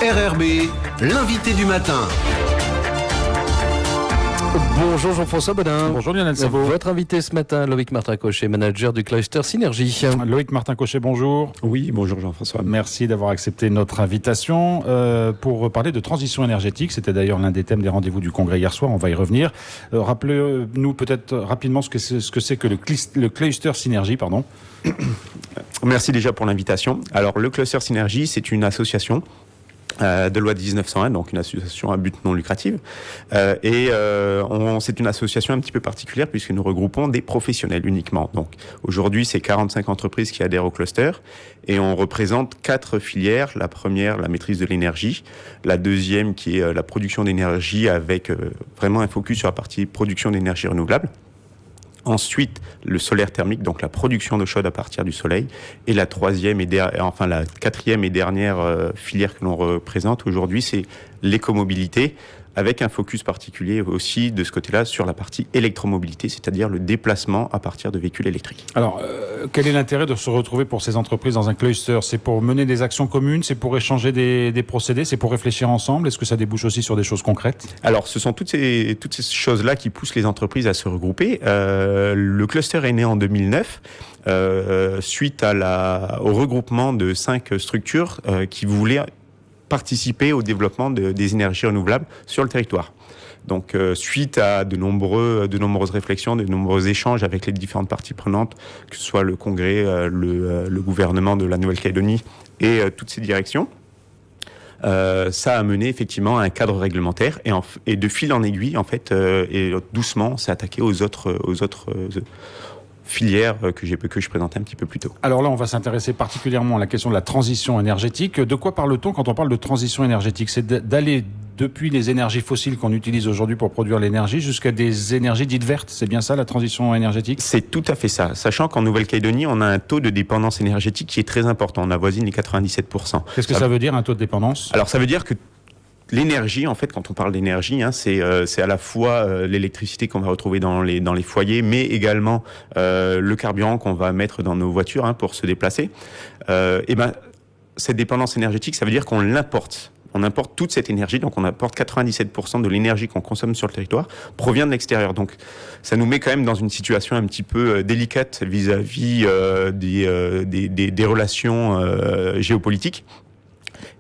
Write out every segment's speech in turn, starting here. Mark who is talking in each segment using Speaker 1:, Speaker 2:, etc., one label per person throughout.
Speaker 1: RRB, l'invité du matin.
Speaker 2: Bonjour Jean-François Bodin.
Speaker 3: Bonjour Lionel Savot.
Speaker 2: Votre invité ce matin, Loïc Martin-Cochet, manager du cluster Synergie.
Speaker 3: Loïc Martin-Cochet, bonjour.
Speaker 4: Oui, bonjour Jean-François.
Speaker 3: Merci d'avoir accepté notre invitation pour parler de transition énergétique. C'était d'ailleurs l'un des thèmes des rendez-vous du congrès hier soir, on va y revenir. Rappelez-nous peut-être rapidement ce que c'est que le cluster Synergie, pardon.
Speaker 4: Merci déjà pour l'invitation. Alors le cluster Synergie, c'est une association de loi de 1901, donc une association à but non lucratif. C'est une association un petit peu particulière puisque nous regroupons des professionnels uniquement. Donc aujourd'hui, c'est 45 entreprises qui adhèrent au cluster et on représente 4 filières. La première, la maîtrise de l'énergie. La deuxième, qui est la production d'énergie avec vraiment un focus sur la partie production d'énergie renouvelable. Ensuite, le solaire thermique, donc la production d'eau chaude à partir du soleil. Et la quatrième et dernière filière que l'on représente aujourd'hui, c'est l'écomobilité, avec un focus particulier aussi de ce côté-là sur la partie électromobilité, c'est-à-dire le déplacement à partir de véhicules électriques.
Speaker 3: Alors, quel est l'intérêt de se retrouver pour ces entreprises dans un cluster ? C'est pour mener des actions communes, c'est pour échanger des procédés, c'est pour réfléchir ensemble ? Est-ce que ça débouche aussi sur des choses concrètes ?
Speaker 4: Alors, ce sont toutes ces choses-là qui poussent les entreprises à se regrouper. Le cluster est né en 2009. Suite au regroupement de 5 structures qui voulaient participer au développement des énergies renouvelables sur le territoire. Donc, suite à de nombreuses réflexions, de nombreux échanges avec les différentes parties prenantes, que ce soit le Congrès, le gouvernement de la Nouvelle-Calédonie et toutes ces directions, ça a mené effectivement à un cadre réglementaire et de fil en aiguille, en fait, et doucement, on s'est attaqué aux autres filières que je présentais un petit peu plus tôt.
Speaker 3: Alors là, on va s'intéresser particulièrement à la question de la transition énergétique. De quoi parle-t-on quand on parle de transition énergétique ? C'est d'aller depuis les énergies fossiles qu'on utilise aujourd'hui pour produire l'énergie jusqu'à des énergies dites vertes. C'est bien ça, la transition énergétique ?
Speaker 4: C'est tout à fait ça. Sachant qu'en Nouvelle-Calédonie, on a un taux de dépendance énergétique qui est très important. On avoisine les 97%.
Speaker 3: Qu'est-ce que ça veut dire, un taux de dépendance ?
Speaker 4: Alors, ça veut dire que l'énergie, en fait, quand on parle d'énergie, c'est à la fois l'électricité qu'on va retrouver dans les foyers, mais également le carburant qu'on va mettre dans nos voitures pour se déplacer. Cette dépendance énergétique, ça veut dire qu'on l'importe. On importe toute cette énergie, donc on importe 97% de l'énergie qu'on consomme sur le territoire provient de l'extérieur. Donc ça nous met quand même dans une situation un petit peu délicate vis-à-vis des relations géopolitiques.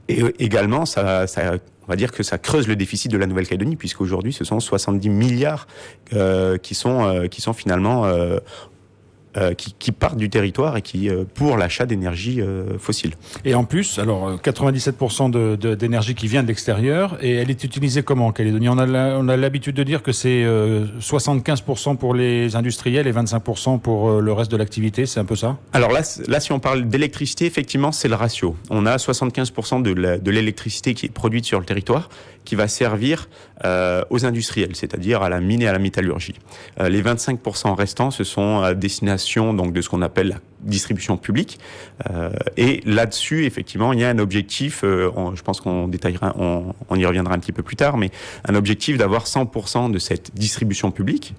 Speaker 4: Et également, on va dire que ça creuse le déficit de la Nouvelle-Calédonie, puisqu'aujourd'hui, ce sont 70 milliards qui sont finalement qui partent du territoire et qui pour l'achat d'énergie fossile. Et
Speaker 3: en plus, alors 97% d'énergie qui vient de l'extérieur, et elle est utilisée comment en Calédonie ? On a l'habitude de dire que c'est 75% pour les industriels et 25% pour le reste de l'activité, c'est un peu ça ?
Speaker 4: Alors là, si on parle d'électricité, effectivement, c'est le ratio. On a 75% de l'électricité qui est produite sur le territoire, qui va servir aux industriels, c'est-à-dire à la mine et à la métallurgie. Les 25% restants, ce sont à destination donc de ce qu'on appelle la distribution publique. Et là-dessus, effectivement, il y a un objectif, je pense qu'on détaillera, on y reviendra un petit peu plus tard, mais un objectif d'avoir 100% de cette distribution publique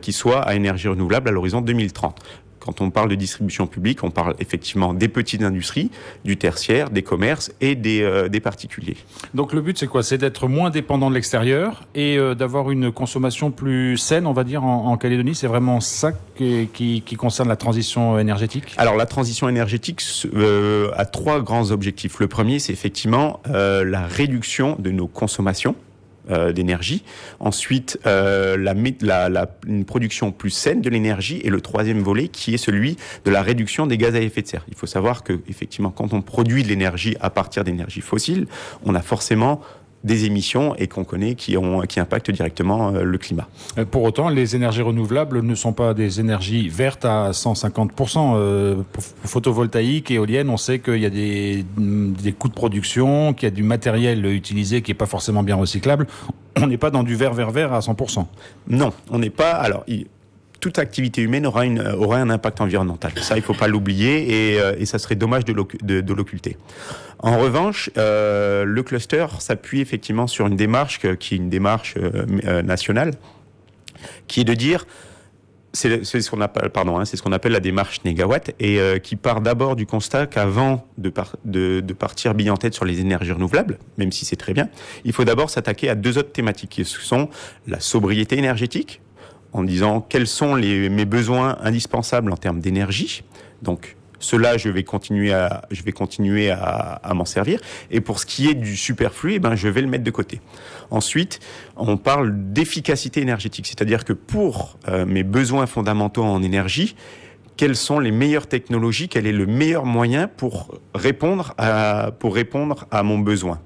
Speaker 4: qui soit à énergie renouvelable à l'horizon 2030. Quand on parle de distribution publique, on parle effectivement des petites industries, du tertiaire, des commerces et des particuliers.
Speaker 3: Donc le but, c'est quoi ? C'est d'être moins dépendant de l'extérieur et d'avoir une consommation plus saine, on va dire, en Calédonie. C'est vraiment ça qui concerne la transition énergétique ?
Speaker 4: Alors la transition énergétique a 3 grands objectifs. Le premier, c'est effectivement la réduction de nos consommations d'énergie. Ensuite, une production plus saine de l'énergie. Et le troisième volet qui est celui de la réduction des gaz à effet de serre. Il faut savoir que, effectivement, quand on produit de l'énergie à partir d'énergie fossile, on a forcément des émissions et qu'on connaît qui impactent directement le climat.
Speaker 3: Pour autant, les énergies renouvelables ne sont pas des énergies vertes à 150%. Photovoltaïque et éolienne, on sait qu'il y a des coûts de production, qu'il y a du matériel utilisé qui n'est pas forcément bien recyclable. On n'est pas dans du vert à 100%.
Speaker 4: Non, on n'est pas... Alors, toute activité humaine aura un impact environnemental. Ça, il ne faut pas l'oublier et ça serait dommage de l'occulter. En revanche, le cluster s'appuie effectivement sur une démarche qui est une démarche nationale, qui est de dire C'est ce qu'on appelle, c'est ce qu'on appelle la démarche Négawatt et qui part d'abord du constat qu'avant de partir bille en tête sur les énergies renouvelables, même si c'est très bien, il faut d'abord s'attaquer à 2 autres thématiques qui sont la sobriété énergétique, en disant quels sont mes besoins indispensables en termes d'énergie. Donc cela, je vais continuer à m'en servir. Et pour ce qui est du superflu, je vais le mettre de côté. Ensuite, on parle d'efficacité énergétique, c'est-à-dire que pour mes besoins fondamentaux en énergie, quelles sont les meilleures technologies, quel est le meilleur moyen pour répondre à mon besoin.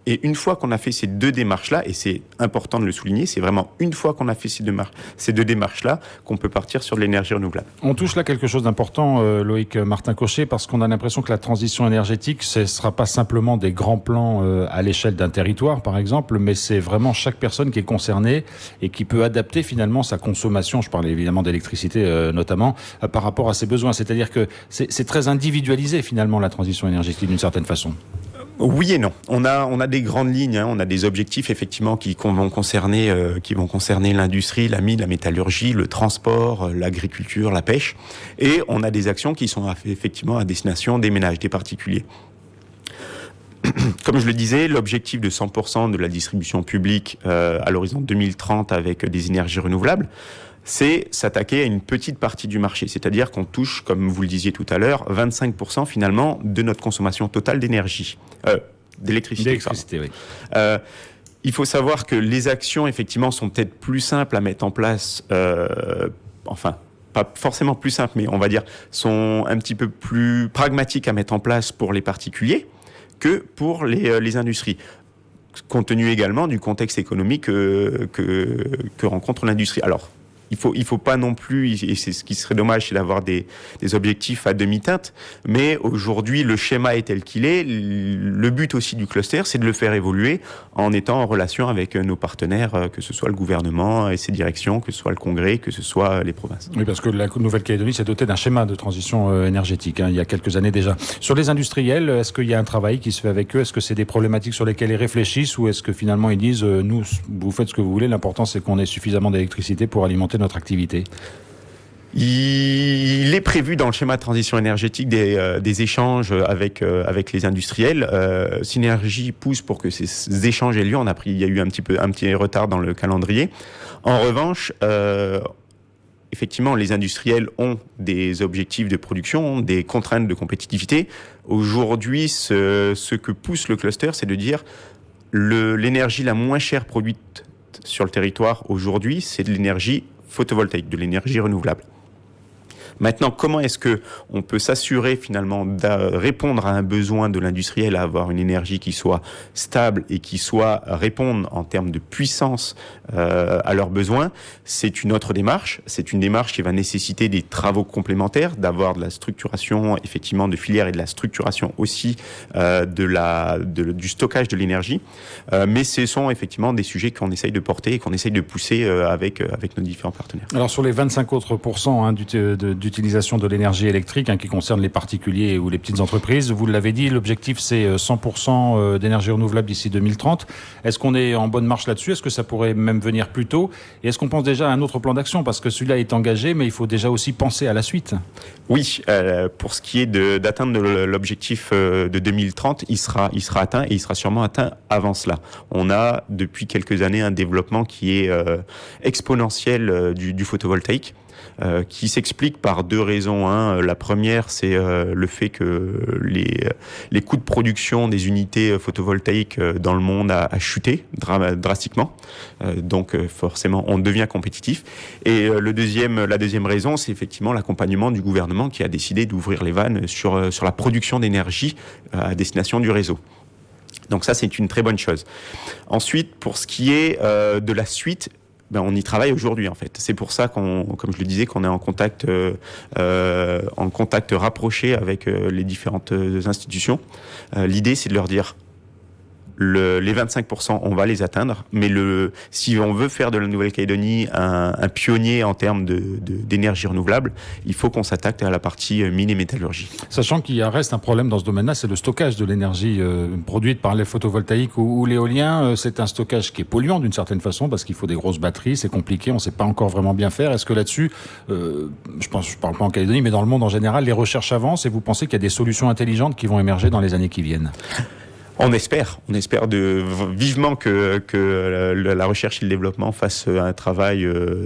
Speaker 4: Et une fois qu'on a fait ces 2 démarches-là, et c'est important de le souligner, c'est vraiment une fois qu'on a fait ces 2 démarches-là qu'on peut partir sur de l'énergie renouvelable.
Speaker 3: On touche là quelque chose d'important, Loïc Martin-Cochet, parce qu'on a l'impression que la transition énergétique, ce ne sera pas simplement des grands plans à l'échelle d'un territoire, par exemple, mais c'est vraiment chaque personne qui est concernée et qui peut adapter finalement sa consommation, je parle évidemment d'électricité notamment, par rapport à ses besoins. C'est-à-dire que c'est très individualisé finalement la transition énergétique d'une certaine façon.
Speaker 4: Oui et non. On a des grandes lignes, on a des objectifs effectivement qui vont concerner l'industrie, la mine, la métallurgie, le transport, l'agriculture, la pêche, et on a des actions qui sont effectivement à destination des ménages, des particuliers. Comme je le disais, l'objectif de 100% de la distribution publique à l'horizon 2030 avec des énergies renouvelables, c'est s'attaquer à une petite partie du marché. C'est-à-dire qu'on touche, comme vous le disiez tout à l'heure, 25% finalement de notre consommation totale d'énergie. D'électricité,
Speaker 3: oui.
Speaker 4: Il faut savoir que les actions, effectivement, sont peut-être plus simples à mettre en place, pas forcément plus simples, mais on va dire, sont un petit peu plus pragmatiques à mettre en place pour les particuliers que pour les industries. Compte tenu également du contexte économique que rencontre l'industrie. Alors, il faut pas non plus, et c'est ce qui serait dommage, c'est d'avoir des objectifs à demi-teinte, mais aujourd'hui, le schéma est tel qu'il est. Le but aussi du cluster, c'est de le faire évoluer en étant en relation avec nos partenaires, que ce soit le gouvernement et ses directions, que ce soit le Congrès, que ce soit les provinces.
Speaker 3: Oui, parce que la Nouvelle-Calédonie s'est dotée d'un schéma de transition énergétique, il y a quelques années déjà. Sur les industriels, est-ce qu'il y a un travail qui se fait avec eux? Est-ce que c'est des problématiques sur lesquelles ils réfléchissent, ou est-ce que finalement ils disent, nous, vous faites ce que vous voulez, l'important c'est qu'on ait suffisamment d'électricité pour alimenter notre activité?
Speaker 4: Il est prévu dans le schéma de transition énergétique des échanges avec les industriels. Synergie pousse pour que ces échanges aient lieu. Il y a eu un petit retard dans le calendrier. En revanche, effectivement, les industriels ont des objectifs de production, ont des contraintes de compétitivité. Aujourd'hui, ce que pousse le cluster, c'est de dire l'énergie la moins chère produite sur le territoire aujourd'hui, c'est de l'énergie photovoltaïque, de l'énergie renouvelable. Maintenant, comment est-ce que on peut s'assurer finalement de répondre à un besoin de l'industriel, à avoir une énergie qui soit stable et qui soit réponde en termes de puissance à leurs besoins? C'est une autre démarche. C'est une démarche qui va nécessiter des travaux complémentaires, d'avoir de la structuration effectivement de filières et de la structuration aussi du stockage de l'énergie. Mais ce sont effectivement des sujets qu'on essaye de porter et qu'on essaye de pousser avec nos différents partenaires.
Speaker 3: Alors sur les 25 autres % d'utilisation de l'énergie électrique qui concerne les particuliers ou les petites entreprises, vous l'avez dit, l'objectif c'est 100% d'énergie renouvelable d'ici 2030. Est-ce qu'on est en bonne marche là-dessus? Est-ce que ça pourrait même venir plus tôt? Et est-ce qu'on pense déjà à un autre plan d'action? Parce que celui-là est engagé, mais il faut déjà aussi penser à la suite.
Speaker 4: Oui, pour ce qui est d'atteindre l'objectif de 2030, il sera atteint, et il sera sûrement atteint avant cela. On a depuis quelques années un développement qui est exponentiel du photovoltaïque. Qui s'explique par 2 raisons. La première, c'est le fait que les coûts de production des unités photovoltaïques dans le monde a chuté drastiquement. Donc forcément, on devient compétitif. Et la deuxième raison, c'est effectivement l'accompagnement du gouvernement qui a décidé d'ouvrir les vannes sur la production d'énergie à destination du réseau. Donc ça, c'est une très bonne chose. Ensuite, pour ce qui est de la suite, on y travaille aujourd'hui en fait. C'est pour ça comme je le disais, qu'on est en contact rapproché avec les différentes institutions. L'idée, c'est de leur dire les 25%, on va les atteindre, mais si on veut faire de la Nouvelle-Calédonie un pionnier en termes d'énergie renouvelable, il faut qu'on s'attaque à la partie mine et métallurgie.
Speaker 3: Sachant qu'il reste un problème dans ce domaine-là, c'est le stockage de l'énergie produite par les photovoltaïques ou l'éolien. C'est un stockage qui est polluant d'une certaine façon parce qu'il faut des grosses batteries, c'est compliqué, on ne sait pas encore vraiment bien faire. Est-ce que là-dessus, je parle pas en Calédonie, mais dans le monde en général, les recherches avancent et vous pensez qu'il y a des solutions intelligentes qui vont émerger dans les années qui viennent ?
Speaker 4: On espère vivement que la recherche et le développement fassent un travail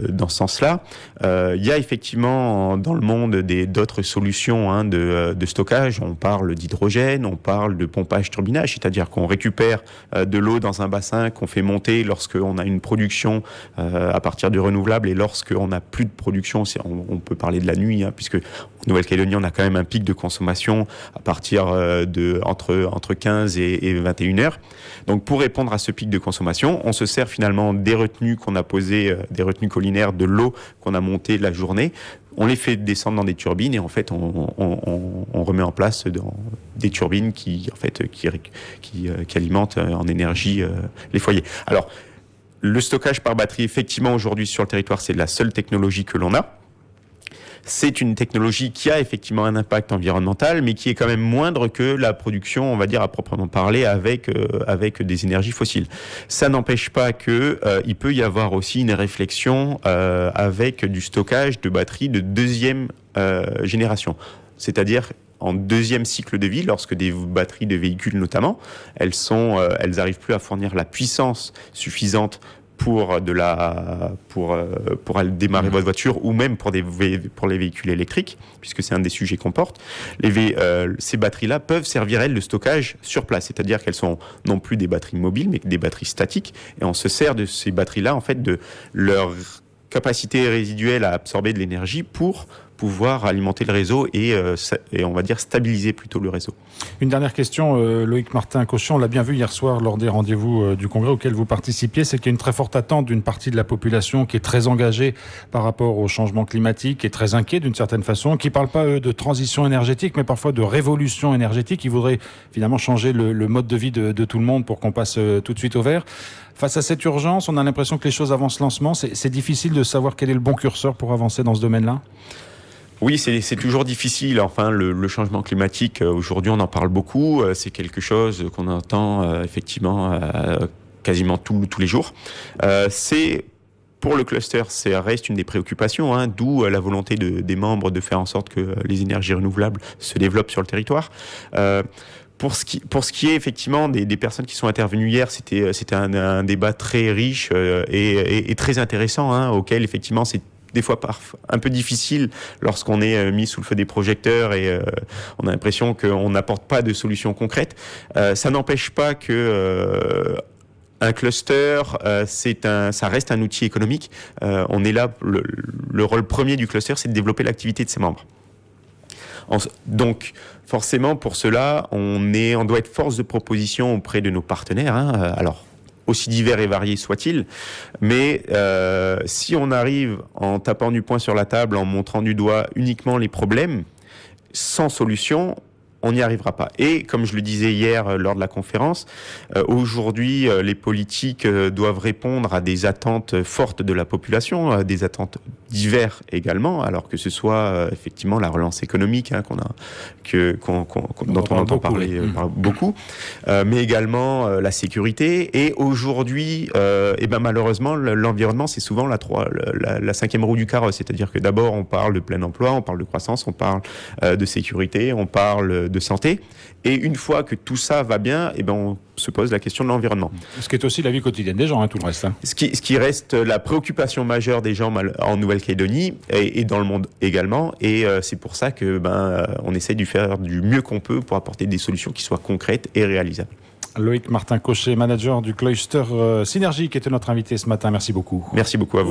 Speaker 4: dans ce sens-là. Il y a effectivement dans le monde d'autres solutions de stockage. On parle d'hydrogène, on parle de pompage-turbinage, c'est-à-dire qu'on récupère de l'eau dans un bassin qu'on fait monter lorsqu'on a une production à partir du renouvelable et lorsqu'on n'a plus de production. On peut parler de la nuit, puisque en Nouvelle-Calédonie, on a quand même un pic de consommation à partir entre 15 et 21 heures. Donc, pour répondre à ce pic de consommation, on se sert finalement des retenues qu'on a posées, des retenues collinaires, de l'eau qu'on a montée la journée. On les fait descendre dans des turbines et en fait, on remet en place des turbines qui alimentent en énergie les foyers. Alors, le stockage par batterie, effectivement, aujourd'hui sur le territoire, c'est la seule technologie que l'on a. C'est une technologie qui a effectivement un impact environnemental, mais qui est quand même moindre que la production, on va dire, à proprement parler, avec des énergies fossiles. Ça n'empêche pas il peut y avoir aussi une réflexion avec du stockage de batteries de deuxième génération. C'est-à-dire en deuxième cycle de vie, lorsque des batteries de véhicules notamment, elles arrivent plus à fournir la puissance suffisante pour démarrer votre voiture ou même pour les véhicules électriques, puisque c'est un des sujets qu'on porte. Ces batteries-là peuvent servir, elles, le stockage sur place, c'est-à-dire qu'elles sont non plus des batteries mobiles, mais des batteries statiques, et on se sert de ces batteries-là, en fait, de leur capacité résiduelle à absorber de l'énergie pour pouvoir alimenter le réseau et on va dire stabiliser plutôt le réseau.
Speaker 3: Une dernière question, Loïc Martin-Cauchon, on l'a bien vu hier soir lors des rendez-vous du congrès auquel vous participiez, c'est qu'il y a une très forte attente d'une partie de la population qui est très engagée par rapport au changement climatique, qui est très inquiet d'une certaine façon, qui ne parle pas de transition énergétique, mais parfois de révolution énergétique, qui voudrait finalement changer le mode de vie de tout le monde pour qu'on passe tout de suite au vert. Face à cette urgence, on a l'impression que les choses avancent lentement. C'est difficile de savoir quel est le bon curseur pour avancer dans ce domaine-là ?
Speaker 4: Oui, c'est toujours difficile. Enfin, le changement climatique, aujourd'hui, on en parle beaucoup. C'est quelque chose qu'on entend effectivement quasiment tous les jours. Pour le cluster, ça reste une des préoccupations, d'où la volonté des membres de faire en sorte que les énergies renouvelables se développent sur le territoire. Pour ce qui est effectivement des personnes qui sont intervenues hier, c'était un débat très riche et très intéressant, auquel effectivement c'est des fois un peu difficile lorsqu'on est mis sous le feu des projecteurs et on a l'impression qu'on n'apporte pas de solutions concrètes. Ça n'empêche pas que un cluster, ça reste un outil économique. On est là, le rôle premier du cluster, c'est de développer l'activité de ses membres. Donc, forcément, pour cela, on doit être force de proposition auprès de nos partenaires. Alors, aussi divers et variés soient-ils, mais si on arrive en tapant du poing sur la table, en montrant du doigt uniquement les problèmes, sans solution, on n'y arrivera pas. Et comme je le disais hier lors de la conférence, aujourd'hui, les politiques doivent répondre à des attentes fortes de la population, des attentes diverses également, alors que ce soit effectivement la relance économique dont on entend parler beaucoup, mais également la sécurité. Et aujourd'hui, malheureusement, l'environnement, c'est souvent la cinquième roue du carrosse. C'est-à-dire que d'abord, on parle de plein emploi, on parle de croissance, on parle de sécurité, on parle de santé. Et une fois que tout ça va bien, on se pose la question de l'environnement.
Speaker 3: Ce qui est aussi la vie quotidienne des gens, tout le reste.
Speaker 4: Ce qui reste la préoccupation majeure des gens en Nouvelle-Calédonie et dans le monde également. Et c'est pour ça que on essaie de faire du mieux qu'on peut pour apporter des solutions qui soient concrètes et réalisables.
Speaker 3: Loïc Martin-Cauchon, manager du cluster Synergie, qui était notre invité ce matin. Merci beaucoup.
Speaker 4: Merci beaucoup à vous.